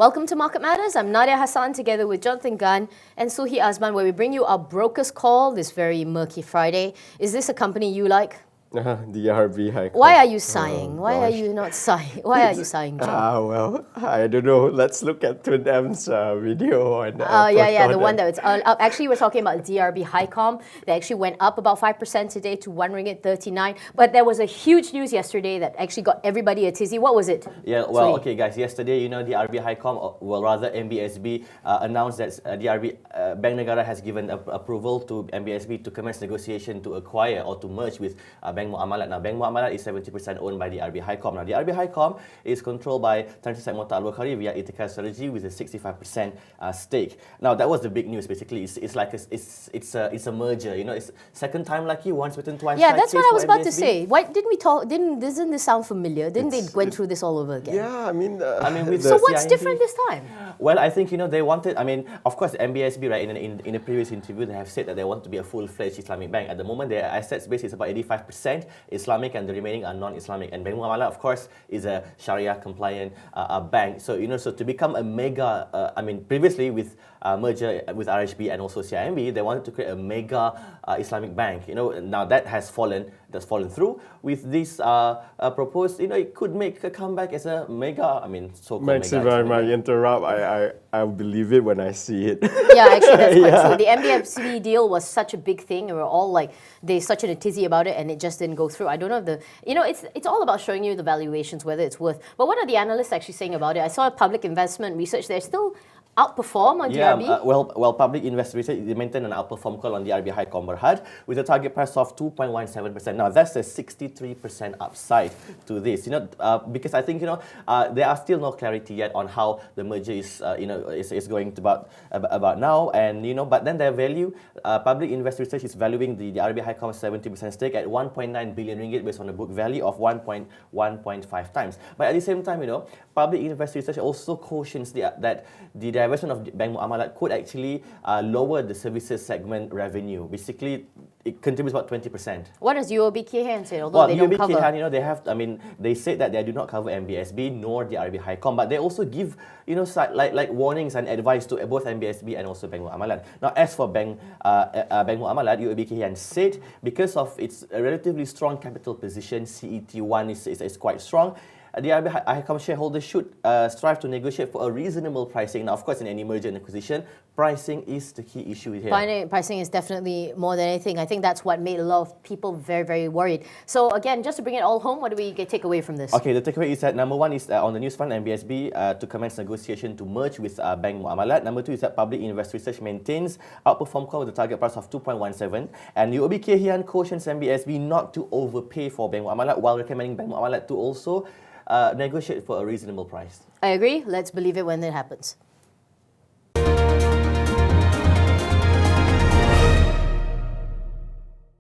Welcome to Market Matters. I'm Nadia Hassan together with Jonathan Gunn and Sulhi Azman, where we bring you our broker's call this very murky Friday. Is this a company you like? DRB-Hicom. Why are you sighing? Oh, Why are gosh. you not sighing? Why are you sighing, John? Well, I don't know. Let's look at Twin-M's video. And, The one that it's up. Actually, we're talking about DRB-Hicom. They actually went up about 5% today to RM1.39. But there was a huge news yesterday that actually got everybody a tizzy. What was it? Yeah, well, okay, guys. Yesterday, DRB-Hicom, well, rather MBSB, announced that Bank Negara has given approval to MBSB to commence negotiation to acquire or to merge with Bank Muamalat. Now, Bank Muamalat is 70% owned by DRB-Hicom. Now, DRB-Hicom is controlled by Tan Sri Mokhtar Al-Bukhari via Itikad Strategy with a 65% stake. Now, that was the big news. Basically, it's like it's a merger. It's second time lucky, once bitten, twice shy. Yeah, that's what I was about MBSB. to say. Why didn't we talk? Doesn't this sound familiar? Didn't they went through this all over again? Yeah, I mean, with So the what's CIMB different this time? Well, I think they wanted. I mean, of course, MBSB, right? In a previous interview, they have said that they want to be a full-fledged Islamic bank. At the moment, their assets base is about 85% Islamic, and the remaining are non-Islamic. And Bank Muamalat, of course, is a Sharia-compliant bank. So so to become a mega, previously with merger with RHB and also CIMB, they wanted to create a mega Islamic bank. Now that has fallen. That's fallen through with this proposed. It could make a comeback as a mega. So-called mega. Maxi, if I might interrupt, I believe it when I see it. Yeah, actually, that's quite true. The MBSB deal was such a big thing, and we're all like, there's such a tizzy about it, and it just didn't go through. I don't know if it's all about showing you the valuations, whether it's worth. But what are the analysts actually saying about it? I saw public investment research. They're still outperform on DRB? Well, public investor research, they maintain an outperform call on DRB-Hicom Berhad with a target price of 2.17%. Now, that's a 63% upside to this. Because I think there are still no clarity yet on how the merger is going to about now, and but then their value, public investor research is valuing the DRB-Hicom 70% stake at 1.9 billion ringgit based on a book value of 1.5 times. But at the same time, public investor research also cautions that the divestment of Bank Muamalat could actually lower the services segment revenue. Basically, it contributes about 20%. What does UOB Kay Hian say? Although they don't cover. Kay Hian, they have. They said that they do not cover MBSB nor the DRB-Hicom, but they also give like warnings and advice to both MBSB and also Bank Muamalat. Now, as for Bank Muamalat, UOB Kay Hian said because of its relatively strong capital position, CET1 is quite strong. The DRB-Hicom shareholders should strive to negotiate for a reasonable pricing. Now, of course, in any merger and acquisition, pricing is the key issue here. Pricing is definitely more than anything. I think that's what made a lot of people very, very worried. So again, just to bring it all home, what do we take away from this? Okay, the takeaway is that number one is on the news front, MBSB to commence negotiation to merge with Bank Muamalat. Number two is that public investor research maintains outperform call with a target price of 2.17. And UOB Kay Hian cautions MBSB not to overpay for Bank Muamalat while recommending Bank Muamalat to also negotiate for a reasonable price. I agree. Let's believe it when it happens.